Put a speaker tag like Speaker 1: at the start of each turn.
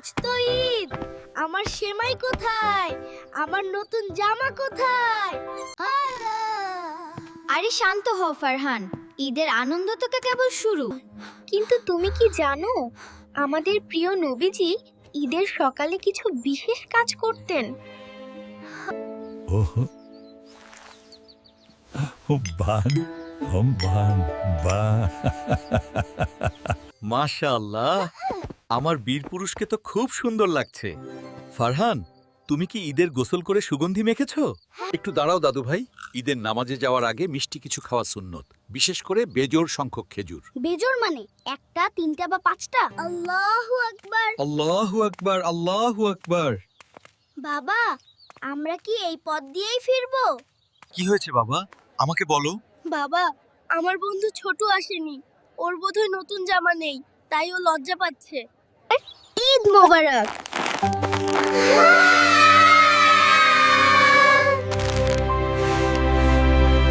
Speaker 1: আজ তো ঈদ। আমার সেমাই কোথায়? আমার নতুন জামা কোথায়?
Speaker 2: আরে শান্ত হও ফারহান, ঈদের আনন্দ তো কেবল শুরু।
Speaker 1: কিন্তু তুমি কি জানো আমাদের প্রিয় নবীজি ঈদের সকালে কিছু বিশেষ কাজ করতেন?
Speaker 3: ওহ বান বান বা
Speaker 4: মাশাআল্লাহ, আমার বীর পুরুষকে তো খুব সুন্দর লাগছে। ফারহান, তুমি কি ঈদের গোসল করে সুগন্ধি মেখেছো? একটু দাঁড়াও দাদু ভাই, ঈদের নামাজে যাওয়ার আগে মিষ্টি কিছু খাওয়া সুন্নত, বিশেষ করে বেজোড় সংখ্যক খেজুর।
Speaker 1: বেজোর মানে একটা, তিনটা বা পাঁচটা? আল্লাহু আকবার।
Speaker 4: আল্লাহু আকবার, আল্লাহু আকবার।
Speaker 1: বাবা, আমরা কি এই পথ দিয়েই ফিরবো?
Speaker 4: কি হয়েছে বাবা, আমাকে বলো।
Speaker 1: বাবা, আমার বন্ধু ছোট আসেনি। ওর বোধহয় নতুন জামা নেই, তাই ও লজ্জা পাচ্ছে। ঈদ মোবারক।